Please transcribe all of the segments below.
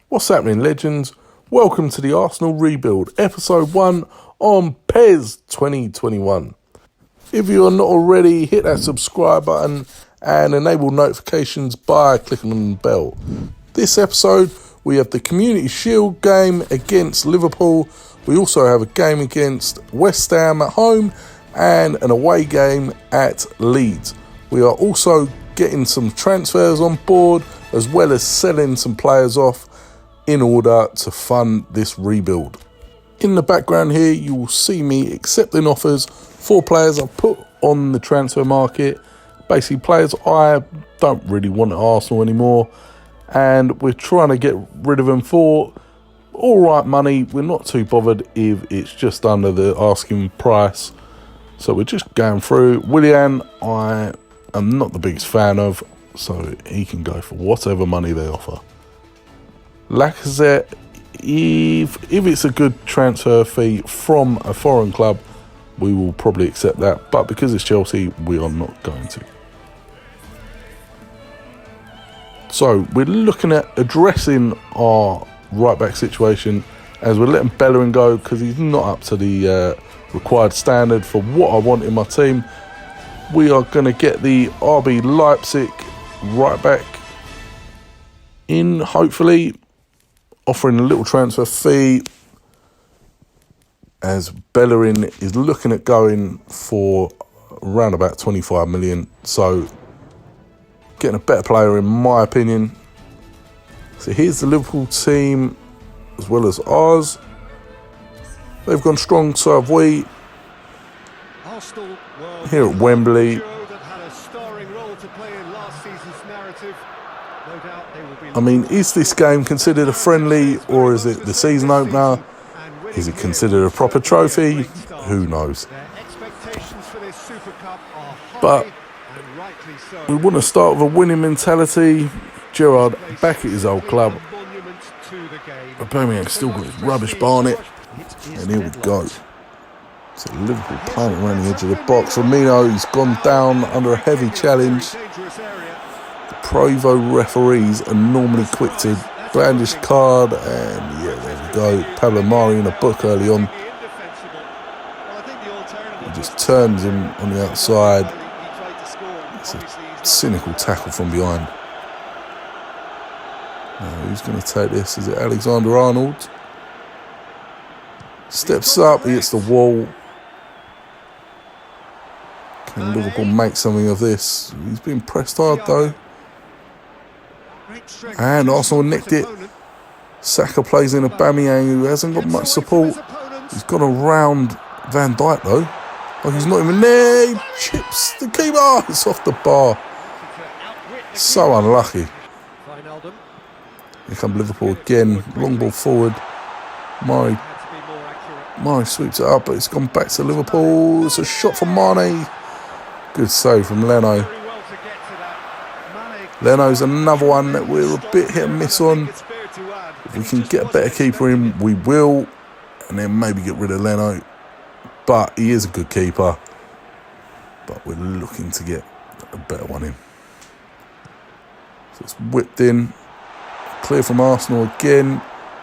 What's happening, legends? Welcome to the Arsenal Rebuild, episode 1 on PES 2021. If you are not already, hit that subscribe button and enable notifications by clicking on the bell. This episode, we have the Community Shield game against Liverpool. We also have a game against West Ham at home and an away game at Leeds. We are also getting some transfers on board as well as selling some players off in order to fund this rebuild. In the background here, you will see me accepting offers for players I've put on the transfer market. Basically, players I don't really want at Arsenal anymore, and we're trying to get rid of them for all right money. We're not too bothered if it's just under the asking price. So we're just going through. Willian, I am not the biggest fan of, so he can go for whatever money they offer. Lacazette, if it's a good transfer fee from a foreign club, we will probably accept that. But because it's Chelsea, we are not going to. So we're looking at addressing our right-back situation as we're letting Bellerin go because he's not up to the required standard for what I want in my team. We are going to get the RB Leipzig right-back in, hopefully, offering a little transfer fee as Bellerin is looking at going for around about 25 million. So getting a better player in my opinion. So here's the Liverpool team as well as ours. They've gone strong, so have we. Here at Wembley. I mean, is this game considered a friendly or is it the season opener? Is it considered a proper trophy? Who knows? But we want to start with a winning mentality. Gerrard back at his old club. Aubameyang's still got his rubbish barnet. And here we go. So Liverpool playing around the edge of the box. Firmino's gone down under a heavy challenge. Provo referees are normally quick to brandish card, and yeah, there we go. Pablo Mari in a book early on. He just turns him on the outside. It's a cynical tackle from behind. Now, who's going to take this? Is it Alexander-Arnold? Steps up, he hits the wall. Can Liverpool make something of this? He's been pressed hard though. And Arsenal nicked it. Saka plays in Aubameyang, who hasn't got much support. He's gone around Van Dijk though. Oh, he's not even there. He chips the keeper. It's off the bar. So unlucky. Here come Liverpool again. Long ball forward. Mane sweeps it up, but it's gone back to Liverpool. It's a shot from Mane. Good save from Leno. Leno's another one that we're a bit hit and miss on. If we can get a better keeper in, we will. And then maybe get rid of Leno. But he is a good keeper. But we're looking to get a better one in. So it's whipped in. Clear from Arsenal again.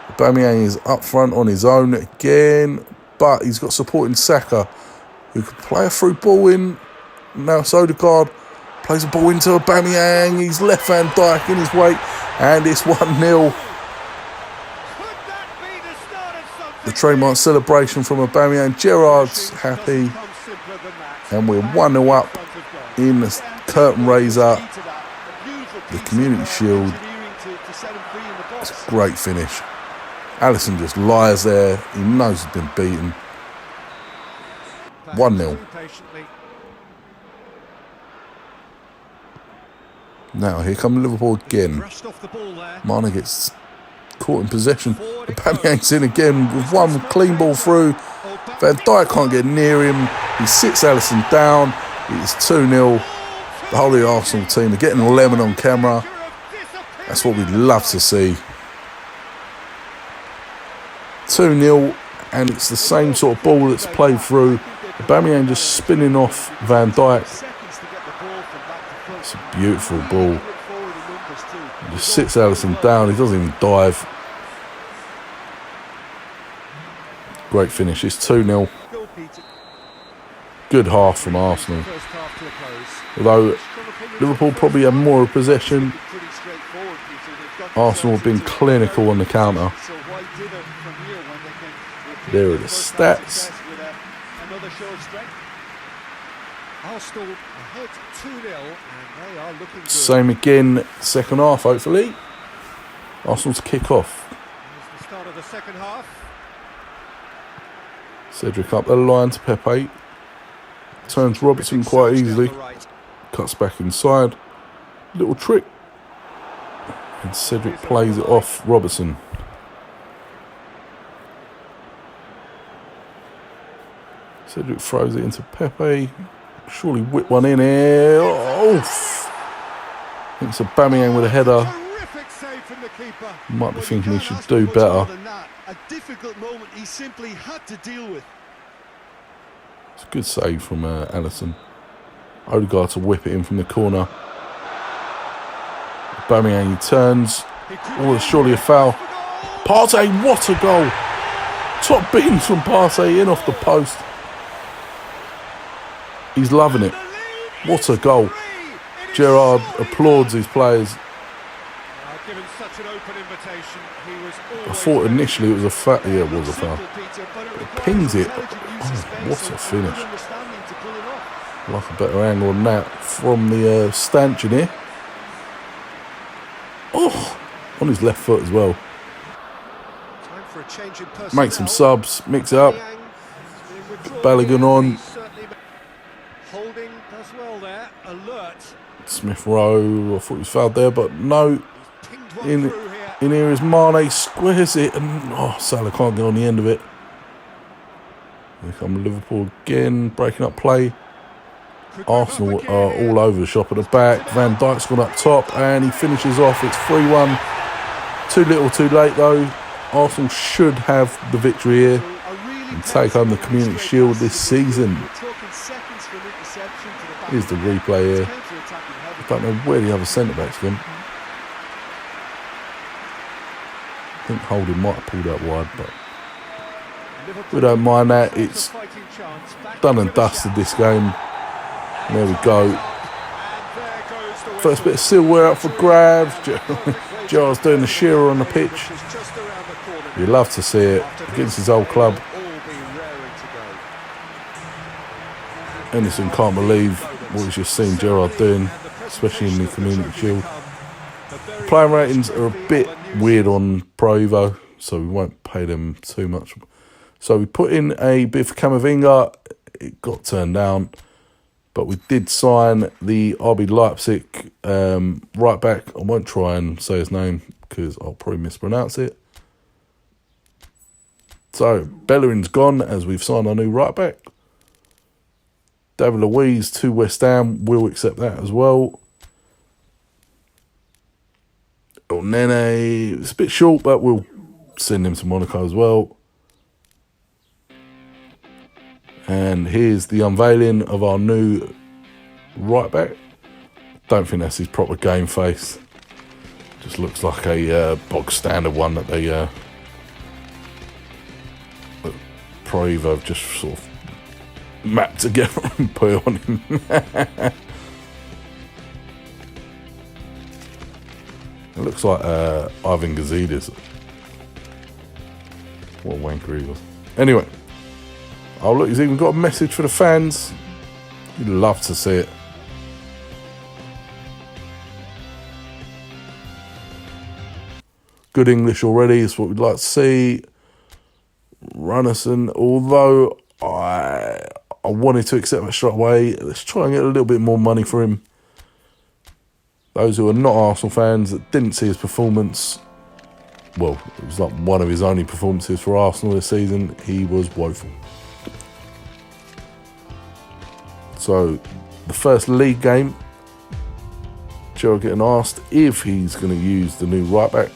Aubameyang is up front on his own again. But he's got support in Saka, who could play a through ball in. Now Odegaard plays a ball into Aubameyang. He's left Van Dijk in his wake. And it's 1-0. The trademark celebration from Aubameyang. Gerrard's happy. And we're 1-0 up in the curtain raiser. The Community Shield. It's a great finish. Alisson just lies there. He knows he's been beaten. 1-0. Now, here come Liverpool again. Mane gets caught in possession. Aubameyang's in again with one clean ball through. Van Dijk can't get near him. He sits Alisson down. It's 2-0. The whole of the Arsenal team are getting lemon on camera. That's what we'd love to see. 2-0, and it's the same sort of ball that's played through. Aubameyang just spinning off Van Dijk. It's a beautiful ball. He just sits Alisson down. He doesn't even dive. Great finish. It's 2-0. Good half from Arsenal. Although Liverpool probably have more of possession, Arsenal have been clinical on the counter. There are the stats. Same again, second half, hopefully. Arsenal's kick off. Cedric up the line to Pepe. Turns Robertson quite easily. Cuts back inside. Little trick. And Cedric plays it off Robertson. Cedric throws it into Pepe. Surely whip one in here. Oh! I think it's Aubameyang with a header. Might be thinking he should do better. A difficult moment he simply had to deal with. It's a good save from Alisson. Odegaard to whip it in from the corner. Aubameyang, he turns. Oh, surely a foul. Partey, what a goal! Top bins from Partey in off the post. He's loving it. What a goal. Gerrard applauds his players. I thought initially it was a foul. Yeah, it was a foul. It pings it. Oh, what a finish. Like a better angle than that from the stanchion here. Oh, on his left foot as well. Make some subs, mix it up. Balogun on. Smith Rowe, I thought he was fouled there, but no. In here is Mane, squares it, and Salah can't get on the end of it. Here come Liverpool again, breaking up play. Arsenal are all over the shop at the back. Van Dijk's gone up top, and he finishes off. It's 3-1. Too little, too late though. Arsenal should have the victory here and take home the Community Shield this season. Here's the replay here. I don't know where the other centre-back's gone. I think Holding might have pulled out wide, but we don't mind that. It's done and dusted, this game. There we go. First bit of silverware up for grabs. Gerrard's doing the Shearer on the pitch. You love to see it against his old club. Anderson can't believe what he's just seen Gerrard doing, especially in the Community Shield. Playing ratings are a bit weird on Pro Evo, so we won't pay them too much. So we put in a bid for Camavinga. It got turned down, but we did sign the RB Leipzig right back. I won't try and say his name because I'll probably mispronounce it. So Bellerin's gone as we've signed our new right back. David Luiz to West Ham. We'll accept that as well. Nene, it's a bit short, but we'll send him to Monaco as well. And here's the unveiling of our new right back. Don't think that's his proper game face. Just looks like a bog standard one that they Pro Evo have just sort of mapped together and put on him. It looks like Ivan Gazidis. What a wanker he was. Anyway. Oh look, he's even got a message for the fans. You'd love to see it. Good English already is what we'd like to see. Runnison, although I wanted to accept that straight away. Let's try and get a little bit more money for him. Those who are not Arsenal fans that didn't see his performance, well, it was like one of his only performances for Arsenal this season. He was woeful. So, the first league game, Gerrard getting asked if he's going to use the new right back.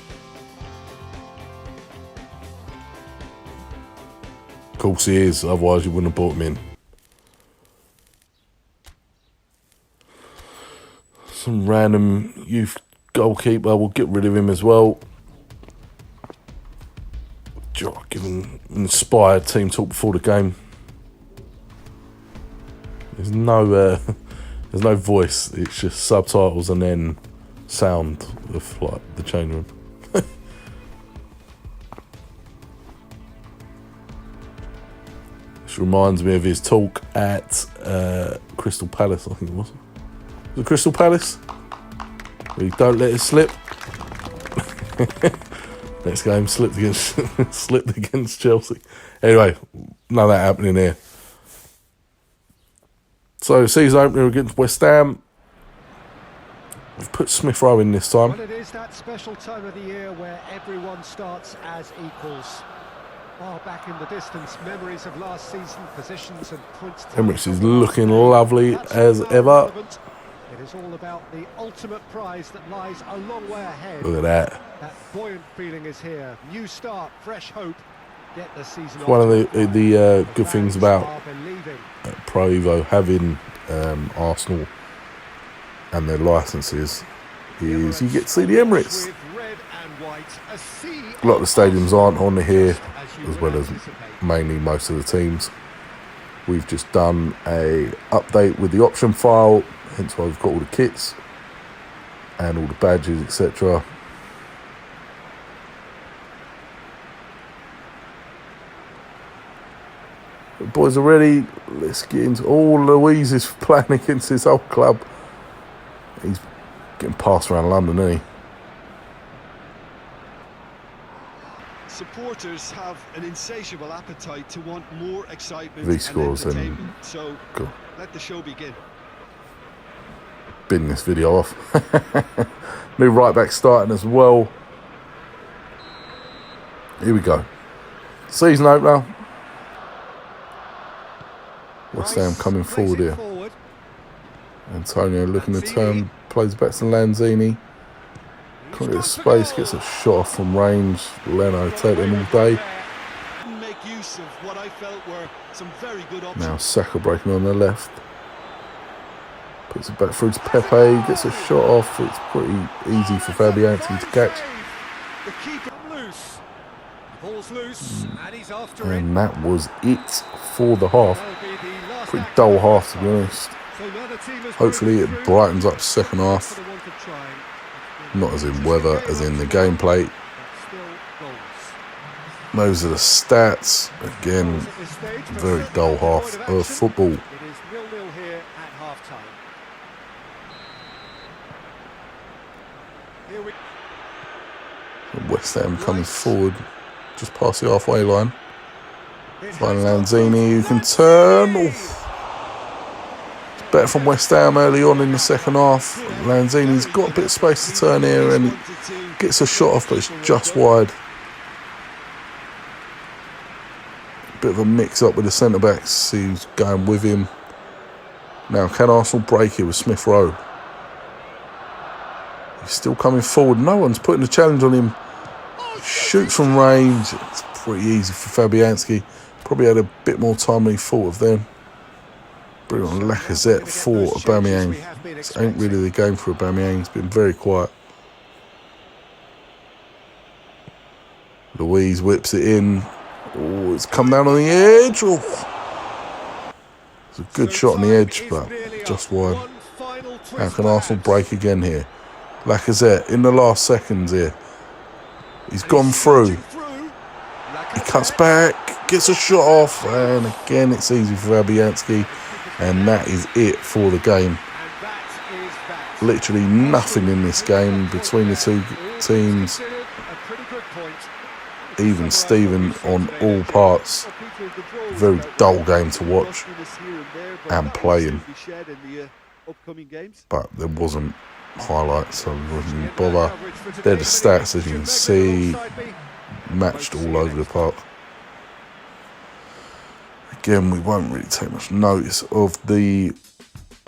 Of course he is, otherwise you wouldn't have brought him in. Some random youth goalkeeper, we'll get rid of him as well. Gerrard giving inspired team talk before the game. There's no voice. It's just subtitles and then sound of like the change room. This reminds me of his talk at Crystal Palace. I think it was. Was it Crystal Palace? We don't let it slip. Next game slipped against Chelsea. Anyway, none of that happening here. So season opener against West Ham. We've put Smith Rowe in this time. Well, it is that special time of the year where everyone starts as equals. Far back in the distance, memories of last season, positions and points. Emirates is looking lovely as ever. It is all about the ultimate prize that lies a long way ahead. Look at that. That buoyant feeling is here. New start, fresh hope. Get the season. One of the good things about Pro Evo having Arsenal and their licenses is you get to see the Emirates. A lot of the stadiums aren't on here, as well as mainly most of the teams. We've just done a update with the option file, hence why we've got all the kits and all the badges, etc. The boys are ready. Let's get into Louise is playing against his old club. He's getting passed around London, isn't he? Supporters have an insatiable appetite to want more excitement V scores and and entertainment. So cool. Let the show begin. Bin this video off. New right back starting as well. Here we go. Season opener. West Ham coming forward here. Antonio looking to turn, plays back to Lanzini. Can't get space, gets a shot off from range. Leno take them all day. Make use of what I felt were some very good options. Now Saka breaking on the left. Puts it back through to Pepe, gets a shot off. It's pretty easy for Fabianski to catch. The keeper loose. Ball's loose, and he's after it. And that was it for the half. Pretty dull half, to be honest. Hopefully it brightens up second half. Not as in weather, as in the gameplay. Those are the stats. Again, very dull half of football. It is 0-0 here at half-time. West Ham coming forward, just past the halfway line. Finding Lanzini, who can turn. Oof. It's better from West Ham early on in the second half. Lanzini's got a bit of space to turn here and gets a shot off, but it's just wide. Bit of a mix-up with the centre-backs. He's going with him. Now, can Arsenal break it with Smith Rowe? He's still coming forward. No one's putting a challenge on him. Shoots from range. It's pretty easy for Fabianski. Probably had a bit more time than he thought of then. Bring on Lacazette for Aubameyang. This ain't really the game for Aubameyang. He's been very quiet. Louise whips it in. Oh, it's come down on the edge. Oh. It's a good shot on the edge, but just wide. How can Arsenal break again here? Lacazette in the last seconds here. He's gone through. He cuts back, gets a shot off, and again it's easy for Fabianski. And that is it for the game. Literally nothing in this game between the two teams. Even Steven on all parts. Very dull game to watch and playing. But there wasn't highlights, so we wouldn't bother. They're the stats, as you can see, matched all over the park. Again, we won't really take much notice of the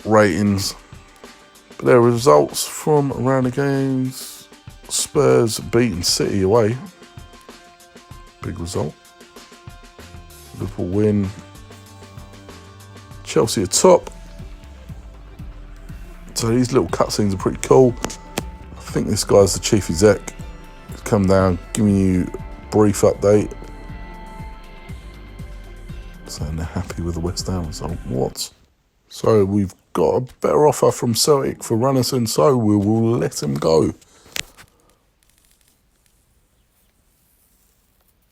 ratings, but there are results from around the games. Spurs beating City away, big result. Liverpool win. Chelsea are top. So these little cutscenes are pretty cool. I think this guy's the chief exec. He's come down, giving you a brief update. happy with the West Ham result. What? So we've got a better offer from Celtic for Runnison, so we will let him go.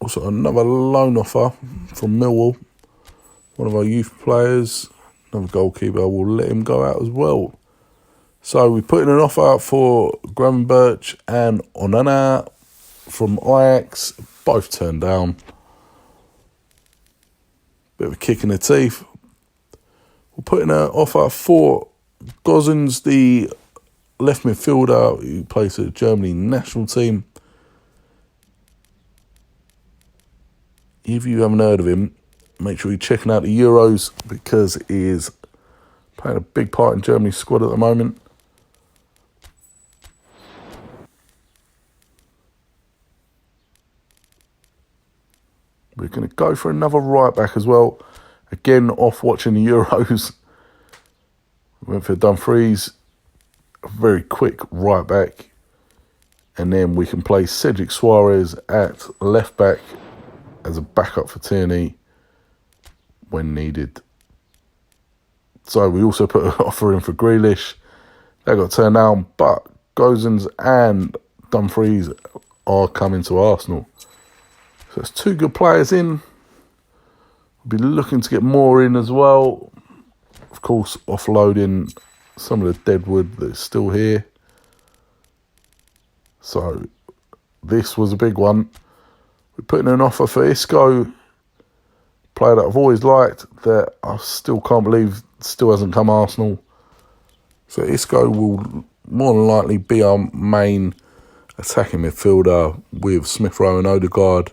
Also another loan offer from Millwall. One of our youth players, another goalkeeper, will let him go out as well. So we put in an offer out for Gravenberch and Onana from Ajax. Both turned down. Bit of a kick in the teeth. We'll put in an offer for Gosens, the left midfielder who plays for the Germany national team. If you haven't heard of him, make sure you're checking out the Euros because he is playing a big part in Germany's squad at the moment. We're going to go for another right back as well. Again, off watching the Euros. We went for Dumfries, a very quick right back. And then we can play Cedric Suarez at left back as a backup for Tierney when needed. So we also put an offer in for Grealish. That got turned down, but Gosens and Dumfries are coming to Arsenal. So that's two good players in. We'll be looking to get more in as well. Of course, offloading some of the deadwood that's still here. So this was a big one. We're putting an offer for Isco, player that I've always liked, that I still can't believe still hasn't come Arsenal. So Isco will more than likely be our main attacking midfielder with Smith Rowe and Odegaard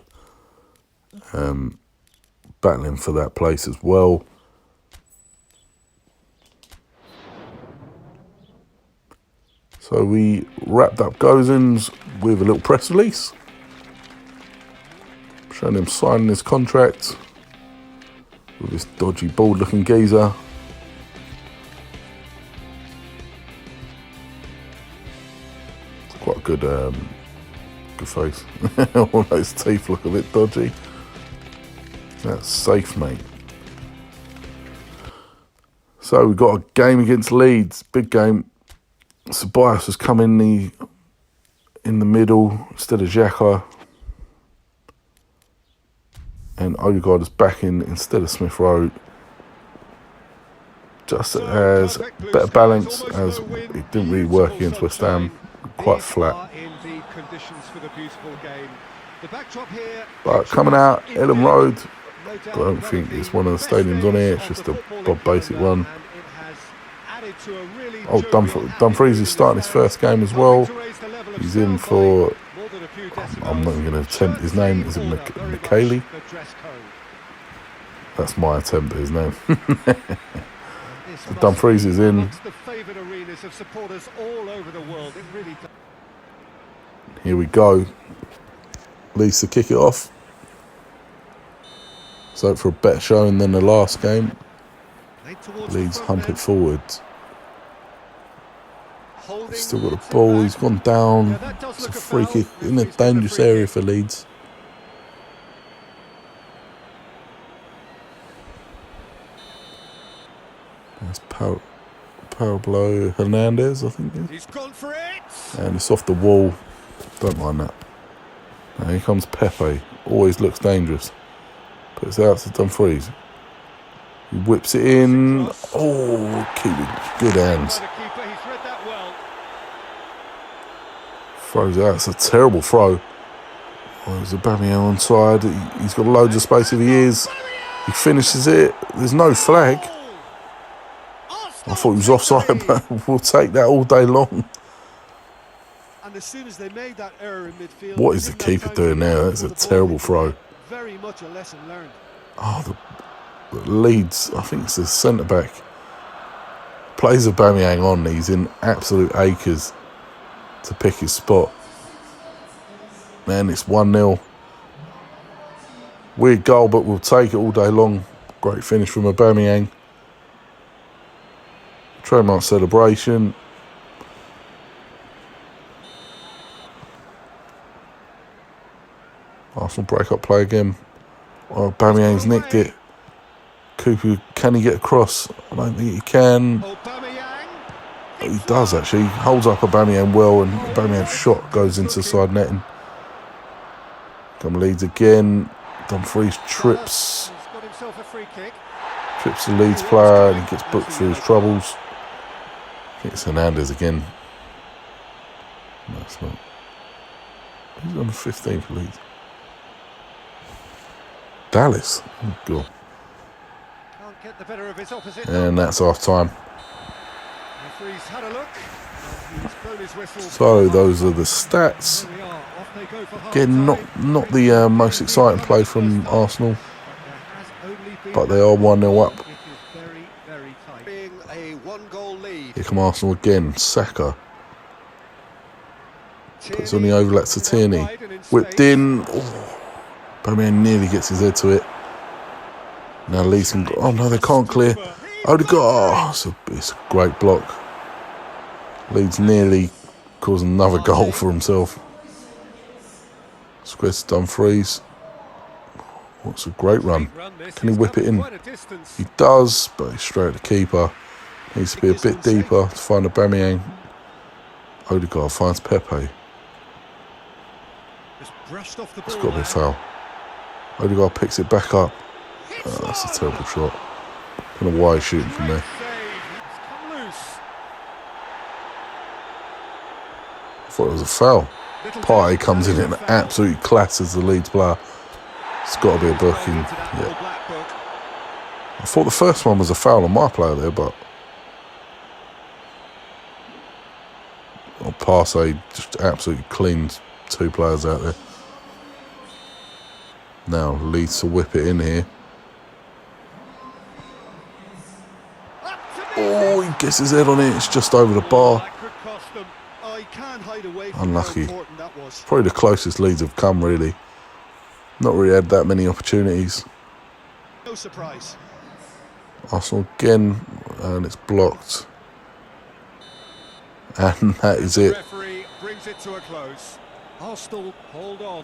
battling for that place as well. So we wrapped up Gosens with a little press release showing him signing his contract with this dodgy bald looking geezer. It's quite a good face. All those teeth look a bit dodgy. That's safe, mate. So we've got a game against Leeds, big game. Ceballos has come in the middle instead of Xhaka. And Odegaard is back in instead of Smith Rowe. Just as better balance, as it didn't really work against West Ham. Quite flat. But coming out, Ellen Road, I don't think it's one of the stadiums on here, it's just a Bob Basic one. Oh, Dumfries is starting his first game as well. He's in for, I'm not even going to attempt his name, is it McKaylee? That's my attempt at his name. Dumfries is in. Here we go. Leeds to kick it off. So for a better showing than the last game. Leeds hump it forward. He's still got the ball. He's gone down. It's a free kick in a dangerous area for Leeds. That's Pablo Hernandez, I think. He's gone for it. And it's off the wall. Don't mind that. Now here comes Pepe. Always looks dangerous. Puts it out to Dumfries. He whips it in. Oh, keep it. Good hands. Throws it out. It's a terrible throw. Oh, there's Aubameyang onside. He's got loads of space if he is. He finishes it. There's no flag. I thought he was offside, but we'll take that all day long. And as soon as they made that error in midfield, what is the keeper doing now? That's a terrible throw. Very much a lesson learned. Oh, the Leeds, I think it's the centre-back. Plays Aubameyang on. He's in absolute acres to pick his spot. Man, it's 1-0. Weird goal, but we'll take it all day long. Great finish from Aubameyang. Trademark celebration. Arsenal break up play again. Oh, Aubameyang's nicked it. Cooper, can he get across? I don't think he can. Aubameyang. Oh, he does actually. Holds up Aubameyang well, and Aubameyang's shot goes into side netting. Come Leeds again. Dumfries trips. He's got himself a free kick. Trips the Leeds player, and he gets booked for his troubles. I think it's Hernandez again. No, it's not. Who's on the 15th for Leeds? Dallas. Oh, God. Can't get the better of his opposite. And that's half time. Referee's had a look. He's blown his whistle. So those are the stats. Here we are. Off they go for Again, not the most exciting play from Arsenal, but they are 1-0 up. It is very, very tight. Being a one-goal lead. Here come Arsenal again. Saka puts on the overlap to Tierney. Whipped in. Oh, Aubameyang nearly gets his head to it. Now Leeds can. Oh no, they can't clear. Odegaard. Oh, it's a great block. Leeds nearly caused another goal for himself. Squares to Dumfries. What's a great run. Can he whip it in? He does, but he's straight at the keeper. Needs to be a bit deeper to find Aubameyang. Odegaard finds Pepe. It's got to be a foul. Odegaard picks it back up. Oh, that's a terrible shot. Don't know why he's shooting from there. I thought it was a foul. Partey comes in and absolutely classes the Leeds player. It's got to be a booking. Yeah. I thought the first one was a foul on my player there, but Partey just absolutely cleaned two players out there. Now Leeds to whip it in here. Oh, he gets his head on it. It's just over the bar. Unlucky. Probably the closest Leeds have come, really. Not really had that many opportunities. No surprise. Arsenal again, and it's blocked. And that is it.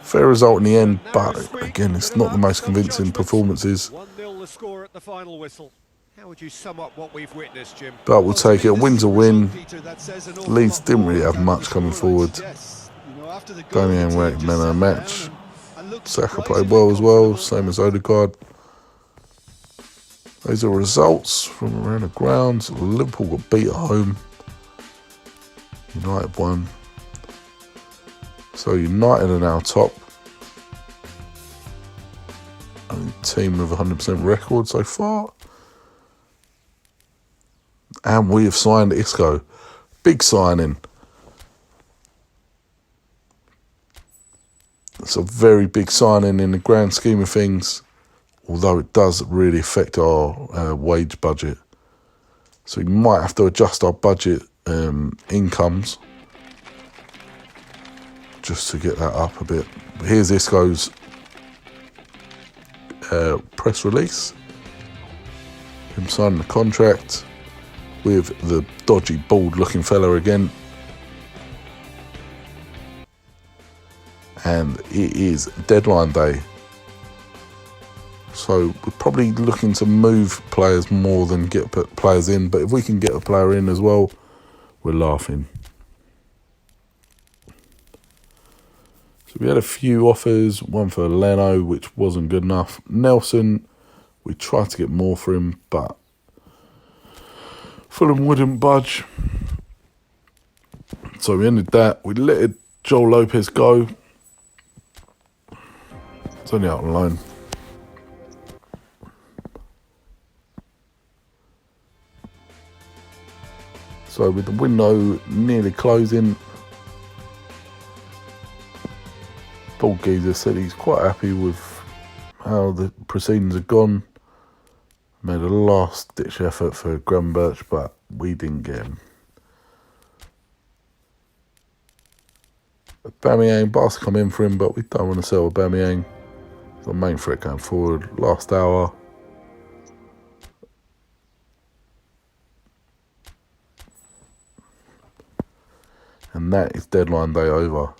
Fair result in the end, but again, it's not the most convincing performances. 1-0 the score at the final whistle. How would you sum up what we've witnessed, Jim? But we'll take it. A win's a win. Leeds didn't really have much coming forward. Aubameyang ranked man of the match. Saka played well as well, same as Odegaard. Those are results from around the grounds. Liverpool got beat at home. United won. So United are now top. Only team with 100% record so far. And we have signed Isco. Big signing. It's a very big signing in the grand scheme of things, although it does really affect our wage budget. So we might have to adjust our budget incomes just to get that up a bit. But here's Isco's press release. Him signing the contract with the dodgy, bald-looking fella again. And it is deadline day. So we're probably looking to move players more than get players in. But if we can get a player in as well, we're laughing. So we had a few offers. One for Leno, which wasn't good enough. Nelson, we tried to get more for him, but Fulham wouldn't budge. So we ended that. We let Joel Lopez go. It's only out on loan. So with the window nearly closing, Paul Geezer said he's quite happy with how the proceedings have gone. Made a last-ditch effort for Graham-Birch, but we didn't get him. Aubameyang, Barca come in for him, but we don't want to sell Aubameyang. The main threat going forward. Last hour. And that is deadline day over.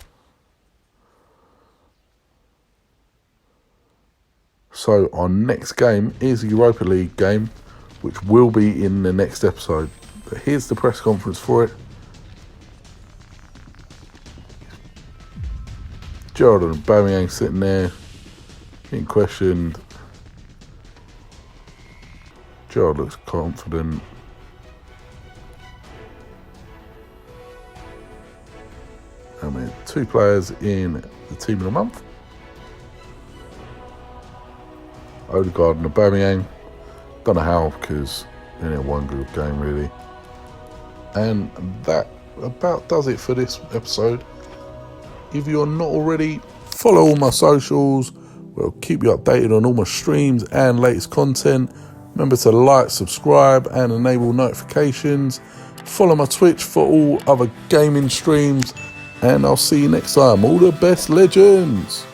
So our next game is a Europa League game, which will be in the next episode. But here's the press conference for it. Gerrard and Aubameyang sitting there, being questioned. Gerrard looks confident. And we have 2 players in the team of the month. Odegaard and Aubameyang. Don't know how, because they only had one good game really. And that about does it for this episode. If you're not already, follow all my socials. We'll keep you updated on all my streams and latest content. Remember to like, subscribe and enable notifications. Follow my Twitch for all other gaming streams. And I'll see you next time. All the best, legends.